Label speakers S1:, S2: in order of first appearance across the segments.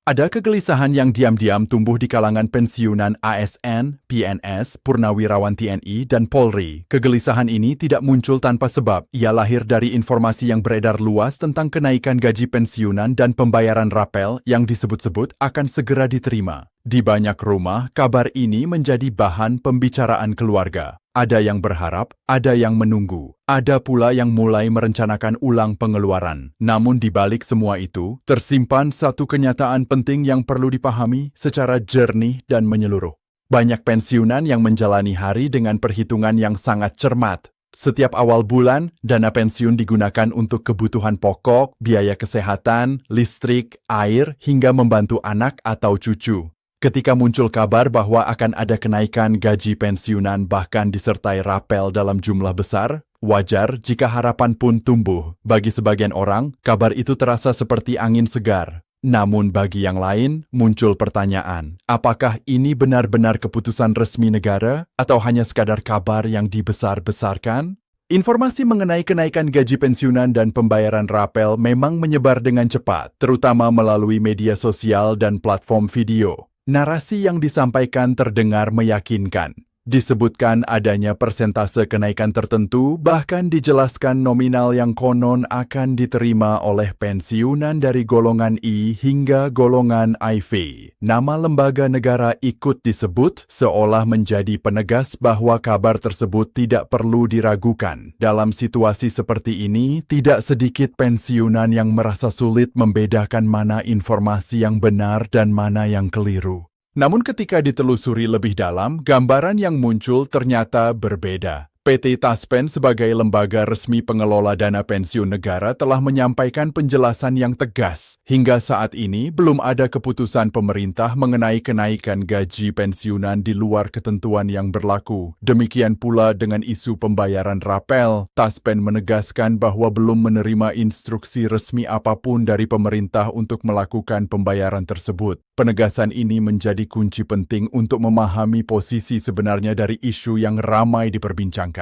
S1: Ada kegelisahan yang diam-diam tumbuh di kalangan pensiunan ASN, PNS, Purnawirawan TNI, dan Polri. Kegelisahan ini tidak muncul tanpa sebab. Ia lahir dari informasi yang beredar luas tentang kenaikan gaji pensiunan dan pembayaran rapel yang disebut-sebut akan segera diterima. Di banyak rumah, kabar ini menjadi bahan pembicaraan keluarga. Ada yang berharap, ada yang menunggu. Ada pula yang mulai merencanakan ulang pengeluaran. Namun di balik semua itu, tersimpan satu kenyataan penting yang perlu dipahami secara jernih dan menyeluruh. Banyak pensiunan yang menjalani hari dengan perhitungan yang sangat cermat. Setiap awal bulan, dana pensiun digunakan untuk kebutuhan pokok, biaya kesehatan, listrik, air, hingga membantu anak atau cucu. Ketika muncul kabar bahwa akan ada kenaikan gaji pensiunan bahkan disertai rapel dalam jumlah besar, wajar jika harapan pun tumbuh. Bagi sebagian orang, kabar itu terasa seperti angin segar. Namun bagi yang lain, muncul pertanyaan, apakah ini benar-benar keputusan resmi negara atau hanya sekadar kabar yang dibesar-besarkan? Informasi mengenai kenaikan gaji pensiunan dan pembayaran rapel memang menyebar dengan cepat, terutama melalui media sosial dan platform video. Narasi yang disampaikan terdengar meyakinkan. Disebutkan adanya persentase kenaikan tertentu, bahkan dijelaskan nominal yang konon akan diterima oleh pensiunan dari golongan I hingga golongan IV. Nama lembaga negara ikut disebut seolah menjadi penegas bahwa kabar tersebut tidak perlu diragukan. Dalam situasi seperti ini, tidak sedikit pensiunan yang merasa sulit membedakan mana informasi yang benar dan mana yang keliru. Namun ketika ditelusuri lebih dalam, gambaran yang muncul ternyata berbeda. PT Taspen sebagai lembaga resmi pengelola dana pensiun negara telah menyampaikan penjelasan yang tegas. Hingga saat ini, belum ada keputusan pemerintah mengenai kenaikan gaji pensiunan di luar ketentuan yang berlaku. Demikian pula dengan isu pembayaran rapel. Taspen menegaskan bahwa belum menerima instruksi resmi apapun dari pemerintah untuk melakukan pembayaran tersebut. Penegasan ini menjadi kunci penting untuk memahami posisi sebenarnya dari isu yang ramai diperbincangkan.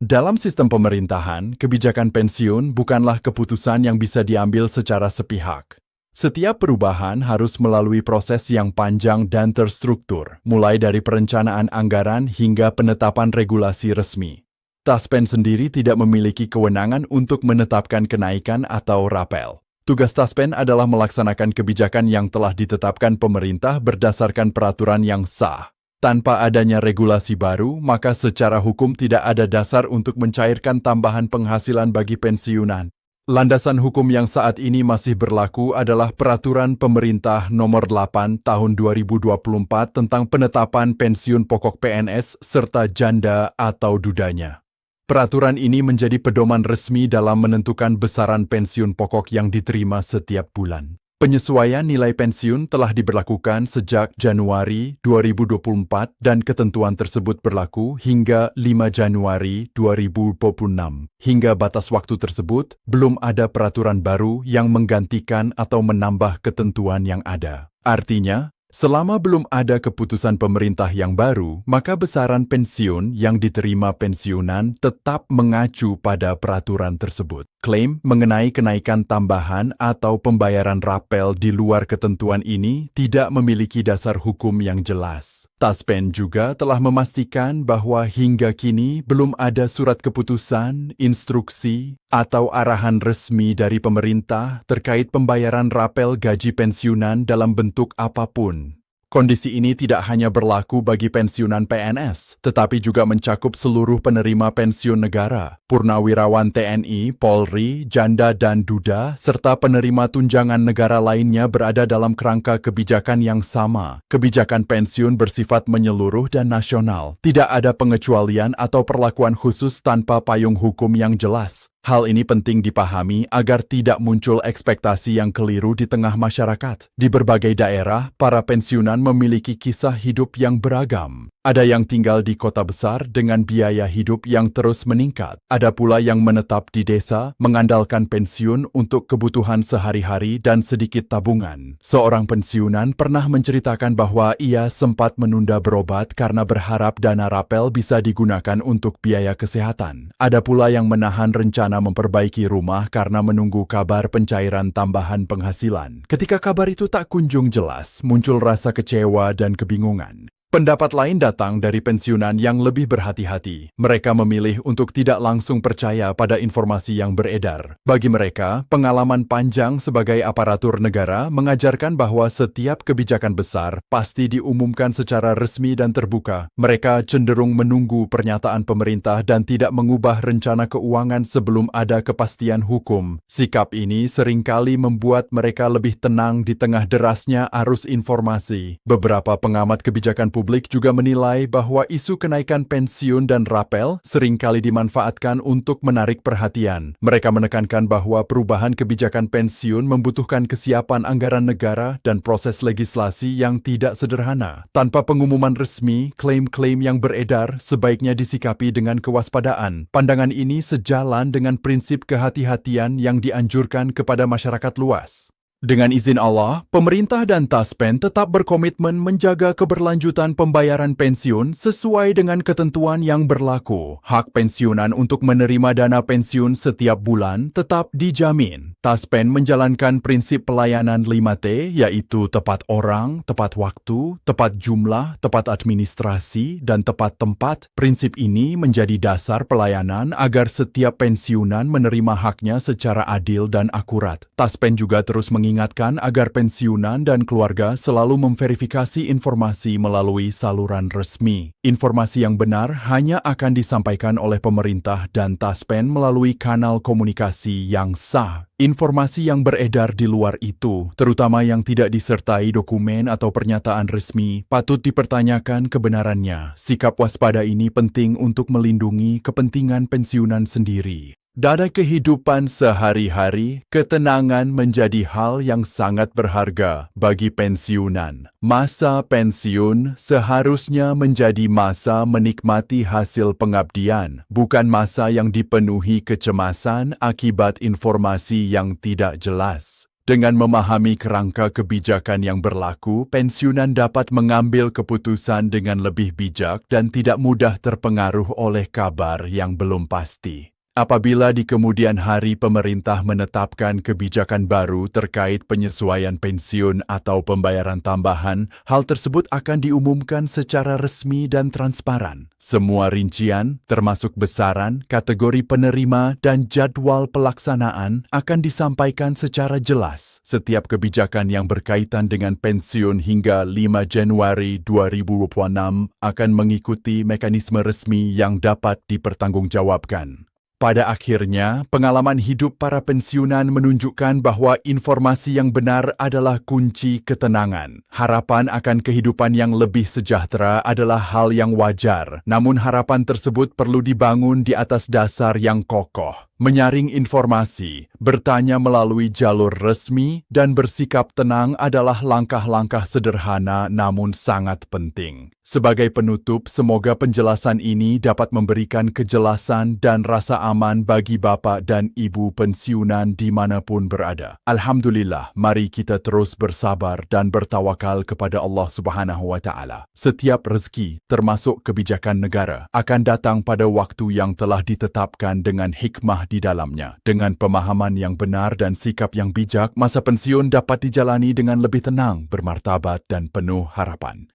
S1: Dalam sistem pemerintahan, kebijakan pensiun bukanlah keputusan yang bisa diambil secara sepihak. Setiap perubahan harus melalui proses yang panjang dan terstruktur, mulai dari perencanaan anggaran hingga penetapan regulasi resmi. Taspen sendiri tidak memiliki kewenangan untuk menetapkan kenaikan atau rapel. Tugas Taspen adalah melaksanakan kebijakan yang telah ditetapkan pemerintah berdasarkan peraturan yang sah. Tanpa adanya regulasi baru, maka secara hukum tidak ada dasar untuk mencairkan tambahan penghasilan bagi pensiunan. Landasan hukum yang saat ini masih berlaku adalah Peraturan Pemerintah Nomor 8 Tahun 2024 tentang penetapan pensiun pokok PNS serta janda atau dudanya. Peraturan ini menjadi pedoman resmi dalam menentukan besaran pensiun pokok yang diterima setiap bulan. Penyesuaian nilai pensiun telah diberlakukan sejak Januari 2024 dan ketentuan tersebut berlaku hingga 5 Januari 2026. Hingga batas waktu tersebut, belum ada peraturan baru yang menggantikan atau menambah ketentuan yang ada. Artinya, selama belum ada keputusan pemerintah yang baru, maka besaran pensiun yang diterima pensiunan tetap mengacu pada peraturan tersebut. Klaim mengenai kenaikan tambahan atau pembayaran rapel di luar ketentuan ini tidak memiliki dasar hukum yang jelas. Taspen juga telah memastikan bahwa hingga kini belum ada surat keputusan, instruksi, atau arahan resmi dari pemerintah terkait pembayaran rapel gaji pensiunan dalam bentuk apapun. Kondisi ini tidak hanya berlaku bagi pensiunan PNS, tetapi juga mencakup seluruh penerima pensiun negara, Purnawirawan TNI, Polri, janda dan duda, serta penerima tunjangan negara lainnya berada dalam kerangka kebijakan yang sama. Kebijakan pensiun bersifat menyeluruh dan nasional. Tidak ada pengecualian atau perlakuan khusus tanpa payung hukum yang jelas. Hal ini penting dipahami agar tidak muncul ekspektasi yang keliru di tengah masyarakat. Di berbagai daerah, para pensiunan memiliki kisah hidup yang beragam. Ada yang tinggal di kota besar dengan biaya hidup yang terus meningkat. Ada pula yang menetap di desa, mengandalkan pensiun untuk kebutuhan sehari-hari dan sedikit tabungan. Seorang pensiunan pernah menceritakan bahwa ia sempat menunda berobat karena berharap dana rapel bisa digunakan untuk biaya kesehatan. Ada pula yang menahan rencana memperbaiki rumah karena menunggu kabar pencairan tambahan penghasilan. Ketika kabar itu tak kunjung jelas, muncul rasa kecewa dan kebingungan. Pendapat lain datang dari pensiunan yang lebih berhati-hati. Mereka memilih untuk tidak langsung percaya pada informasi yang beredar. Bagi mereka, pengalaman panjang sebagai aparatur negara mengajarkan bahwa setiap kebijakan besar pasti diumumkan secara resmi dan terbuka. Mereka cenderung menunggu pernyataan pemerintah dan tidak mengubah rencana keuangan sebelum ada kepastian hukum. Sikap ini seringkali membuat mereka lebih tenang di tengah derasnya arus informasi. Beberapa pengamat kebijakan publik juga menilai bahwa isu kenaikan pensiun dan rapel seringkali dimanfaatkan untuk menarik perhatian. Mereka menekankan bahwa perubahan kebijakan pensiun membutuhkan kesiapan anggaran negara dan proses legislasi yang tidak sederhana. Tanpa pengumuman resmi, klaim-klaim yang beredar sebaiknya disikapi dengan kewaspadaan. Pandangan ini sejalan dengan prinsip kehati-hatian yang dianjurkan kepada masyarakat luas. Dengan izin Allah, pemerintah dan Taspen tetap berkomitmen menjaga keberlanjutan pembayaran pensiun sesuai dengan ketentuan yang berlaku. Hak pensiunan untuk menerima dana pensiun setiap bulan tetap dijamin. Taspen menjalankan prinsip pelayanan 5T, yaitu tepat orang, tepat waktu, tepat jumlah, tepat administrasi, dan tepat tempat. Prinsip ini menjadi dasar pelayanan agar setiap pensiunan menerima haknya secara adil dan akurat. Taspen juga terus mengingatkan agar pensiunan dan keluarga selalu memverifikasi informasi melalui saluran resmi. Informasi yang benar hanya akan disampaikan oleh pemerintah dan Taspen melalui kanal komunikasi yang sah. Informasi yang beredar di luar itu, terutama yang tidak disertai dokumen atau pernyataan resmi, patut dipertanyakan kebenarannya. Sikap waspada ini penting untuk melindungi kepentingan pensiunan sendiri. Dalam kehidupan sehari-hari, ketenangan menjadi hal yang sangat berharga bagi pensiunan. Masa pensiun seharusnya menjadi masa menikmati hasil pengabdian, bukan masa yang dipenuhi kecemasan akibat informasi yang tidak jelas. Dengan memahami kerangka kebijakan yang berlaku, pensiunan dapat mengambil keputusan dengan lebih bijak dan tidak mudah terpengaruh oleh kabar yang belum pasti. Apabila di kemudian hari pemerintah menetapkan kebijakan baru terkait penyesuaian pensiun atau pembayaran tambahan, hal tersebut akan diumumkan secara resmi dan transparan. Semua rincian, termasuk besaran, kategori penerima, dan jadwal pelaksanaan akan disampaikan secara jelas. Setiap kebijakan yang berkaitan dengan pensiun hingga 5 Januari 2026 akan mengikuti mekanisme resmi yang dapat dipertanggungjawabkan. Pada akhirnya, pengalaman hidup para pensiunan menunjukkan bahwa informasi yang benar adalah kunci ketenangan. Harapan akan kehidupan yang lebih sejahtera adalah hal yang wajar, namun harapan tersebut perlu dibangun di atas dasar yang kokoh. Menyaring informasi, bertanya melalui jalur resmi, dan bersikap tenang adalah langkah-langkah sederhana namun sangat penting. Sebagai penutup, semoga penjelasan ini dapat memberikan kejelasan dan rasa aman bagi Bapak dan Ibu pensiunan dimanapun berada. Alhamdulillah, mari kita terus bersabar dan bertawakal kepada Allah Subhanahu wa Ta'ala. Setiap rezeki, termasuk kebijakan negara, akan datang pada waktu yang telah ditetapkan dengan hikmah di dalamnya. Dengan pemahaman yang benar dan sikap yang bijak, masa pensiun dapat dijalani dengan lebih tenang, bermartabat, dan penuh harapan.